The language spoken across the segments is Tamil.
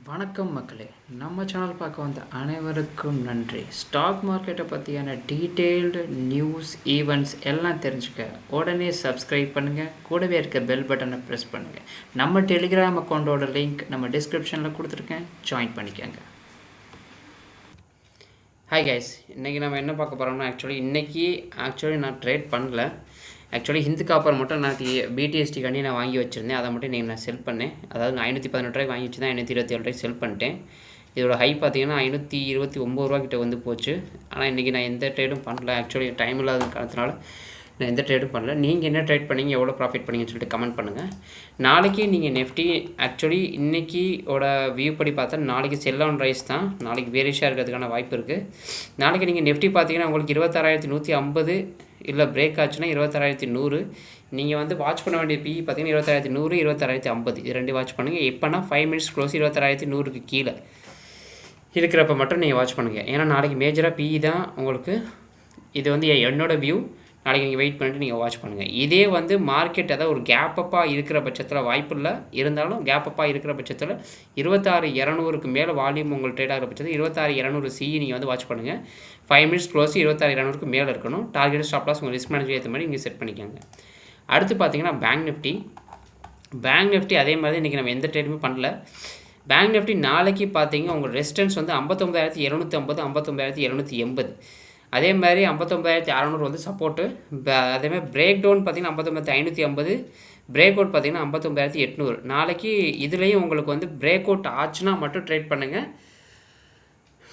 வணக்கம் மக்களே, நம்ம சேனல் பார்க்க வந்த அனைவருக்கும் நன்றி. ஸ்டாக் மார்க்கெட்டை பற்றியான டீட்டெயில்டு நியூஸ், ஈவெண்ட்ஸ் எல்லாம் தெரிஞ்சுக்க உடனே சப்ஸ்கிரைப் பண்ணுங்கள். கூடவே இருக்க பெல் பட்டனை ப்ரெஸ் பண்ணுங்கள். நம்ம டெலிகிராம் அக்கௌண்ட்டோட லிங்க் நம்ம டிஸ்கிரிப்ஷனில் கொடுத்துருக்கேன், ஜாயின் பண்ணிக்கோங்க. ஹாய் கைஸ், இன்றைக்கி நம்ம என்ன பார்க்க போகிறோம்னா ஆக்சுவலி நான் ட்ரேட் பண்ணல. ஹிந்து காப்பர் மட்டும் நான் பிடிஎஸ்டிக்காண்டி நான் வாங்கி வச்சுருந்தேன். அதை மட்டும் இன்றைக்கி நான் செல் பண்ணேன். அதாவது 518 ரூபாய்க்கு வாங்கி வச்சுருந்தேன், 527 ரூபாய்க்கு செல் பண்ணிட்டேன். இதோட ஹை பார்த்தீங்கன்னா 529 ரூபா கிட்ட வந்து போச்சு. ஆனால் இன்றைக்கி நான் எந்த ட்ரேடும் பண்ணல. டைம் இல்லாத காரணத்தினால நான் எந்த ட்ரேடும் பண்ணல. நீங்கள் என்ன ட்ரேட் பண்ணீங்க, எவ்வளோ ப்ராஃபிட் பண்ணீங்கன்னு சொல்லிட்டு கமெண்ட் பண்ணுங்கள். நாளைக்கு நீங்கள் நெஃப்டி இன்றைக்கியோட வியூ படி பார்த்தா நாளைக்கு செல் ஆன் ரைஸ் தான். நாளைக்கு வேரிஷாக இருக்கிறதுக்கான வாய்ப்பு இருக்குது. நாளைக்கு நீங்கள் நெஃப்டி பார்த்தீங்கன்னா உங்களுக்கு 26,150 இல்லை பிரேக் ஆச்சுன்னா 26,100. நீங்கள் வந்து வாட்ச் பண்ண வேண்டிய பிஇ பார்த்தீங்கன்னா 26,100, 26,050 இது ரெண்டு வாட்ச் பண்ணுங்கள். எப்போனா 5 மினிட்ஸ் க்ளோஸ் 26,100க்கு கீழே இருக்கிறப்ப மட்டும் நீங்கள் வாட்ச் பண்ணுங்கள். ஏன்னா நாளைக்கு மேஜராக பிஇ தான் உங்களுக்கு. இது வந்து என்னோடய வியூ. நாளைக்கு நீங்கள் வெயிட் பண்ணிவிட்டு நீங்கள் வாட்ச் பண்ணுங்கள். இதே வந்து மார்க்கெட் அதாவது ஒரு கேப்பப்பாக இருக்கிற பட்சத்தில் வாய்ப்பு இல்லை. இருந்தாலும் கேப்பப்பாக இருக்கிற பட்சத்தில் 26,200க்கு மேலே வால்யூம் உங்களுக்கு ட்ரேட் ஆகிற பட்சத்தில் 26,200 சிஇ நீங்கள் வந்து வாட்ச் பண்ணுங்கள். 5 மினிட்ஸ் க்ளோஸ் 26,200க்கு மேலே இருக்கணும். டார்கெட் ஸ்டாப் லாஸ் உங்கள் ரிஸ்க் மேனேஜர் ஏற்ற மாதிரி நீங்கள் செட் பண்ணிக்கோங்க. அடுத்து பார்த்தீங்கன்னா பேங்க் நிஃப்டி அதே மாதிரி இன்றைக்கி நம்ம எந்த ட்ரேடுமே பண்ணல. பேங்க் நிஃப்டி நாளைக்கு பார்த்தீங்கன்னா உங்கள் ரெசிஸ்டன்ஸ் வந்து 59,750, 59,780. அதே மாதிரி 59,600 வந்து சப்போர்ட்டு. அதேமாதிரி பிரேக் டவுன் பார்த்திங்கன்னா 59,550, பிரேக் அவுட் பார்த்திங்கன்னா 59,800. நாளைக்கு இதுலேயும் உங்களுக்கு வந்து பிரேக் அவுட் ஆச்சுன்னா மட்டும் ட்ரேட் பண்ணுங்கள்.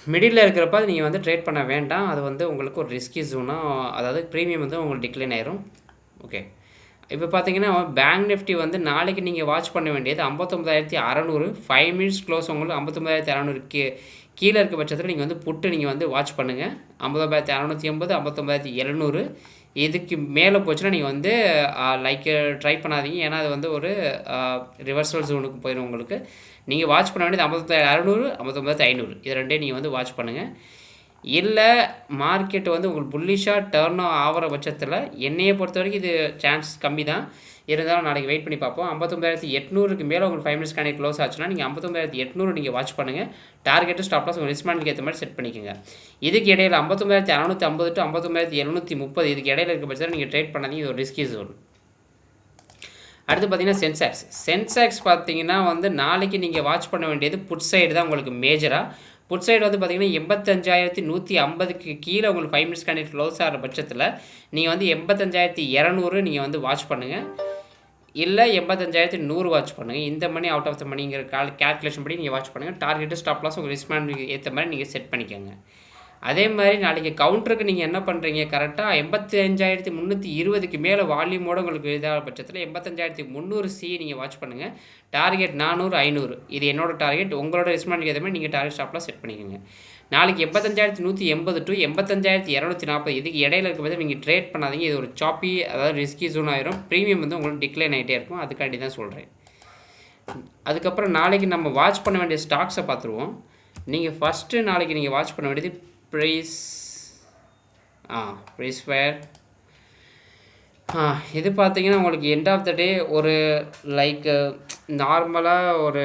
மிடில் இருக்கிறப்ப நீங்கள் வந்து ட்ரேட் பண்ண வேண்டாம். அது வந்து உங்களுக்கு ஒரு ரிஸ்கி ஜோனாக, அதாவது ப்ரீமியம் வந்து உங்களுக்கு டிக்ளைன் ஆயிரும். ஓகே, இப்போ பார்த்தீங்கன்னா பேங்க் நிஃப்டி வந்து நாளைக்கு நீங்கள் வாட்ச் பண்ண வேண்டியது 59,600. 5 மினிட்ஸ் க்ளோஸ் உங்களுக்கு 59,600க்கு கீழே இருக்க பட்சத்தில் நீங்கள் வந்து புட்டு நீங்கள் வந்து வாட்ச் பண்ணுங்கள். 59,680, 59,700 இதுக்கு மேலே போச்சுன்னா நீங்கள் வந்து ட்ரை பண்ணாதீங்க. ஏன்னா அது வந்து ஒரு ரிவர்சல் ஜோனுக்கு போயிடும் உங்களுக்கு. நீங்கள் வாட்ச் பண்ண வேண்டியது 59,600, 59,500 இது ரெண்டே நீங்கள் வந்து வாட்ச் பண்ணுங்கள். இல்லை மார்க்கெட் வந்து உங்களுக்கு புல்லிஷாக டர்ன் ஆகிற பட்சத்தில் என்னையை பொறுத்த வரைக்கும் இது சான்ஸ் கம்மி தான். இருந்தாலும் நாளைக்கு வெயிட் பண்ணி பார்ப்போம். 59,800க்கு மேலே உங்களுக்கு 5 மினிட்ஸ் கணக்கு க்ளோஸ் ஆச்சுன்னா நீங்கள் 59,800 நீங்கள் வாட்ச் பண்ணுங்கள். டார்கெட்டு ஸ்டாப் லாஸ் உங்கள் ரிஸ்க் மேனேஜருக்கு ஏற்ற மாதிரி செட் பண்ணிக்கோங்க. இதுக்கு இடையில் 59,650 to 59,730 இதுக்கு இடையில இருக்க பட்சத்தில் நீங்கள் ட்ரேட் பண்ணாதீங்க. இது ஒரு ரிஸ்கி ஜோன். அடுத்து பார்த்தீங்கன்னா சென்சாக்ஸ் பார்த்தீங்கன்னா வந்து நாளைக்கு நீங்கள் வாட்ச் பண்ண வேண்டியது புட் சைடு தான் உங்களுக்கு மேஜராக. புட் சைடு வந்து பார்த்திங்கன்னா 85,150க்கு கீழே உங்களுக்கு 5 மினிட்ஸ் கணக்கு க்ளோஸ் ஆகிற பட்சத்தில் நீங்கள் வந்து 85,200 நீங்கள் வந்து வாட்ச் பண்ணுங்கள். இல்லை 85,100 வாட்ச் பண்ணுங்கள். இந்த மணி அவுட் ஆஃப் த மணிங்கிற கேல்குலேஷன் படி நீங்கள் வாட்ச் பண்ணுங்கள். டார்கெட்டு ஸ்டாப் லாஸ் உங்கள் ரிஸ்க் மேனேஜருக்கு ஏற்ற மாதிரி நீங்கள் செட் பண்ணிக்கோங்க. அதே மாதிரி நாளைக்கு கவுண்டருக்கு நீங்கள் என்ன பண்ணுறீங்க, கரெக்டாக 85,320க்கு மேலே வால்யூமோடு உங்களுக்கு இதான பட்சத்தில் 85,300 சி நீங்கள் வாட்ச் பண்ணுங்கள். டார்கெட் 400, 500 இது என்னோடய டார்கெட். உங்களோட ரிஸ்க் மேனேஜருக்கு ஏற்ற மாதிரி நீங்கள் டார்கெட் ஸ்டாப்லாம் செட் பண்ணிக்கோங்க. நாளைக்கு 85,180 to 85,240 இதுக்கு இடையில இருக்க பற்றி நீங்கள் ட்ரேட் பண்ணாதீங்க. இது ஒரு சாப்பி, அதாவது ரிஸ்கி ஜோன் ஆயிரும். ப்ரீமியம் வந்து உங்களுக்கு டிக்ளைன் ஆகிட்டே இருக்கும். அதுக்காண்டி தான் சொல்கிறேன். அதுக்கப்புறம் நாளைக்கு நம்ம வாட்ச் பண்ண வேண்டிய ஸ்டாக்ஸை பார்த்துருவோம். நீங்கள் ஃபஸ்ட்டு நாளைக்கு நீங்கள் வாட்ச் பண்ண வேண்டியது ப்ரைஸ்வேர். இது பார்த்தீங்கன்னா உங்களுக்கு எண்ட் ஆஃப் த டே ஒரு நார்மலாக ஒரு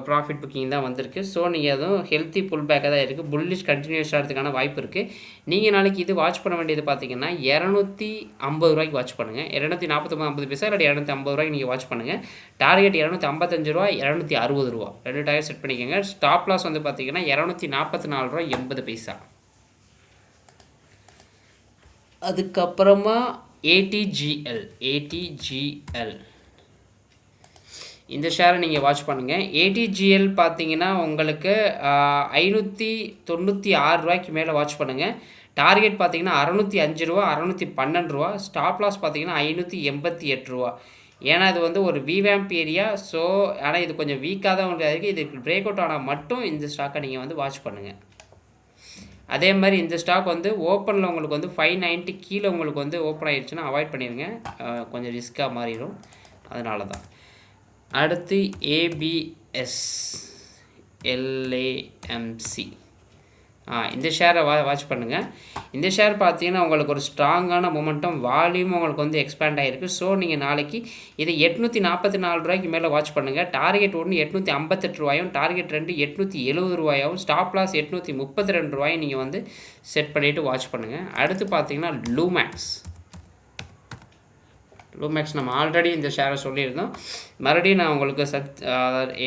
ப்ராஃபிட் புக்கிங் தான் வந்திருக்கு. ஸோ நீங்கள் அதுவும் ஹெல்த்தி புல் பேக்காக தான் இருக்குது. புல்லிஷ் கண்டினியூஸ் ஆகிறதுக்கான வாய்ப்பு இருக்குது. நீங்கள் நாளைக்கு இது வாட்ச் பண்ண வேண்டியது பார்த்தீங்கன்னா 250 ரூபாய்க்கு வாட்ச் பண்ணுங்கள். 249 பைசா இல்லை 250 ரூபாய்க்கு நீங்கள் வாட்ச் பண்ணுங்கள். டார்கெட் 255 ரூபா, 260 ரூபா ரெண்டு டார்கெட் செட் பண்ணிக்கோங்க. ஸ்டாப் லாஸ் வந்து பார்த்தீங்கன்னா 244 ரூபா 80 பைசா. அதுக்கப்புறமா ஏடிஜிஎல் இந்த ஷேரை நீங்கள் வாட்ச் பண்ணுங்கள். ஏடிஜிஎல் பார்த்தீங்கன்னா உங்களுக்கு 596 ரூபாய்க்கு மேலே வாட்ச் பண்ணுங்கள். டார்கெட் பார்த்தீங்கன்னா 605 ரூபா, 612 ரூபா. ஸ்டாப் லாஸ் பார்த்தீங்கன்னா 588 ரூபா. ஏன்னா இது வந்து ஒரு விவேம்ப் ஏரியா. ஸோ ஆனால் இது கொஞ்சம் வீக்காக தான் உங்களுக்கு இருக்குது. இதுக்கு பிரேக் அவுட் ஆனால் மட்டும் இந்த ஸ்டாக்கை நீங்கள் வந்து வாட்ச் பண்ணுங்கள். அதே மாதிரி இந்த ஸ்டாக் வந்து ஓப்பனில் உங்களுக்கு வந்து 590 கீழே உங்களுக்கு வந்து ஓப்பன் ஆகிடுச்சுன்னா அவாய்ட் பண்ணிடுங்க. கொஞ்சம் ரிஸ்க்காக மாறிடும். அதனால தான். அடுத்து ஏபிஎஸ் எல்ஏஎம்சி இந்த ஷேரை வாட்ச் பண்ணுங்கள். இந்த ஷேர் பார்த்தீங்கன்னா உங்களுக்கு ஒரு ஸ்ட்ராங்கான மொமெண்டம், வால்யூம் உங்களுக்கு வந்து எக்ஸ்பேண்ட் ஆகிருக்கு. ஸோ நீங்கள் நாளைக்கு இதை 844 ரூபாய்க்கு மேலே வாட்ச் பண்ணுங்கள். டார்கெட் 1 858 ரூபாயும், டார்கெட் 2 870 ரூபாயும், ஸ்டாப் லாஸ் 832 ரூபாயும் நீங்கள் வந்து செட் பண்ணிவிட்டு வாட்ச் பண்ணுங்கள். அடுத்து பார்த்தீங்கன்னா லூமேக்ஸ் நம்ம ஆல்ரெடி இந்த ஷேரை சொல்லியிருந்தோம். மறுபடியும் நான் உங்களுக்கு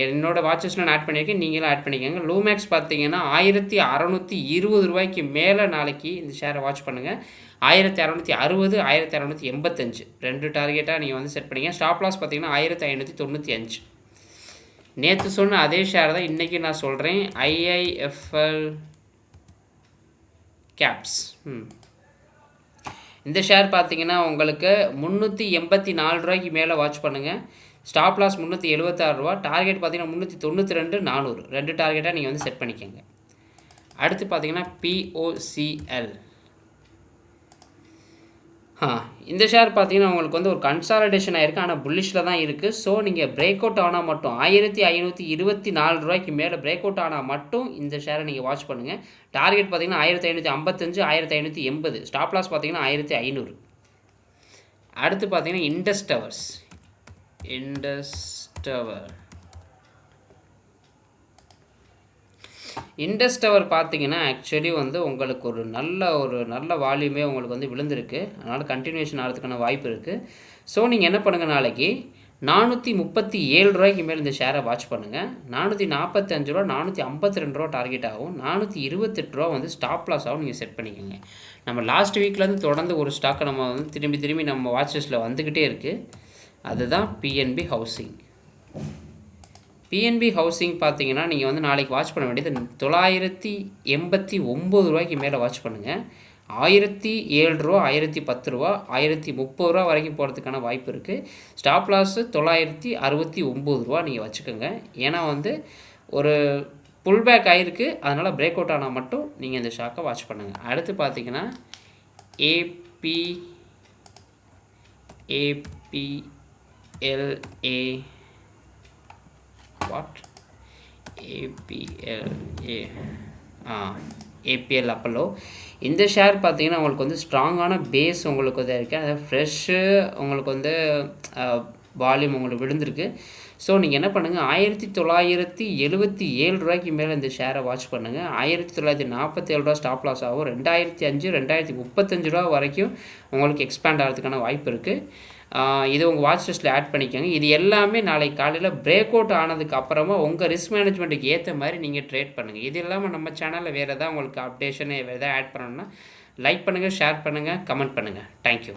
என்னோடய வாட்சஸில் நான் ஆட் பண்ணியிருக்கேன், நீங்களும் ஆட் பண்ணிக்கோங்க. லூமேக்ஸ் பார்த்தீங்கன்னா 1620 ரூபாய்க்கு மேலே நாளைக்கு இந்த ஷேரை வாட்ச் பண்ணுங்கள். 1660, 1685 2 டார்கெட்டாக நீங்கள் வந்து செட் பண்ணிங்க. ஸ்டாப் லாஸ் பார்த்தீங்கன்னா 1595. நேற்று சொன்ன அதே ஷேர் தான் இன்றைக்கி நான் சொல்கிறேன். IIFL caps. இந்த ஷேர் பார்த்தீங்கன்னா உங்களுக்கு 384 ரூபாய்க்கு மேலே வாட்ச் பண்ணுங்கள். ஸ்டாப் லாஸ் 376 ரூபா, டார்கெட் பார்த்தீங்கன்னா 392, 400 2 டார்கெட்டாக நீங்கள் வந்து செட் பண்ணிக்கோங்க. அடுத்து பார்த்தீங்கன்னா POCL. இந்த ஷேர் பார்த்தீங்கன்னா உங்களுக்கு வந்து ஒரு கன்சாலிடேஷன் ஆகிருக்கு, ஆனால் புல்லிஷில் தான் இருக்குது. ஸோ நீங்கள் பிரேக் அவுட் ஆனால் மட்டும் 1524 ரூபாய்க்கு மேலே பிரேக் அவுட் ஆனால் மட்டும் இந்த ஷேரை நீங்கள் வாட்ச் பண்ணுங்கள். டார்கெட் பார்த்தீங்கன்னா 1555, 1580, ஸ்டாப் லாஸ் பார்த்தீங்கன்னா 1500. அடுத்து பார்த்தீங்கன்னா இண்டஸ் டவர் பார்த்தீங்கன்னா ஆக்சுவலி வந்து உங்களுக்கு ஒரு நல்ல வால்யூமே உங்களுக்கு வந்து விழுந்திருக்கு. அதனால் கண்டினியூஷன் ஆகிறதுக்கான வாய்ப்பு இருக்குது. ஸோ நீங்கள் என்ன பண்ணுங்கள், நாளைக்கு 437 ரூபாய்க்கு மேலே இந்த ஷேரை வாட்ச் பண்ணுங்கள். 445 ரூபா, 452 ரூபா டார்கெட் ஆகும். 428 ரூபா வந்து ஸ்டாப் லாஸ் ஆகும். நீங்கள் செட் பண்ணிக்கோங்க. நம்ம லாஸ்ட் வீக்லேருந்து தொடர்ந்து ஒரு ஸ்டாக்கை நம்ம வந்து திரும்பி நம்ம வாட்ச் லிஸ்ட்டில் வந்துக்கிட்டே இருக்குது. அதுதான் PNB ஹவுசிங். PNB ஹவுசிங் பார்த்தீங்கன்னா நீங்கள் வந்து நாளைக்கு வாட்ச் பண்ண வேண்டியது 989 ரூபாய்க்கு மேலே வாட்ச் பண்ணுங்கள். 1007 ரூபா, 1010 ரூபா, 1030 ரூபா வரைக்கும் போகிறதுக்கான வாய்ப்பு இருக்குது. ஸ்டாப் லாஸு 969 ரூபா நீங்கள் வச்சுக்கோங்க. ஏன்னா வந்து ஒரு புல் பேக் ஆகிருக்கு, அதனால் பிரேக் அவுட் ஆனால் மட்டும் நீங்கள் இந்த ஷாக்கை வாட்ச் பண்ணுங்கள். அடுத்து பார்த்தீங்கன்னா APL அப்போலோ. இந்த ஷேர் பார்த்தீங்கன்னா உங்களுக்கு வந்து ஸ்ட்ராங்கான பேஸ் உங்களுக்கு வந்து இருக்குது. அதாவது ஃப்ரெஷ்ஷு உங்களுக்கு வந்து வால்யூம் உங்களுக்கு விழுந்திருக்கு. ஸோ நீங்கள் என்ன பண்ணுங்கள், 1977 ரூபாய்க்கு மேலே இந்த ஷேரை வாட்ச் பண்ணுங்கள். 1947 ரூபா ஸ்டாப் லாஸ் ஆகும். 2005, 2035 ரூபா வரைக்கும் உங்களுக்கு எக்ஸ்பேண்ட் ஆகிறதுக்கான வாய்ப்பு இருக்குது. இது உங்கள் வாட்ச் லிஸ்ட்டில் ஆட் பண்ணிக்கோங்க. இது எல்லாமே நாளைக்கு காலையில் பிரேக் அவுட் ஆனதுக்கு அப்புறமா உங்கள் ரிஸ்க் மேனேஜ்மெண்ட்டுக்கு ஏற்ற மாதிரி நீங்கள் ட்ரேட் பண்ணுங்கள். இது இல்லாமல் நம்ம சேனலில் வேறு எதாவது உங்களுக்கு அப்டேஷன் வேறு எதாவது ஆட் பண்ணணும்னா லைக் பண்ணுங்கள், ஷேர் பண்ணுங்கள், கமெண்ட் பண்ணுங்கள். தேங்க்யூ.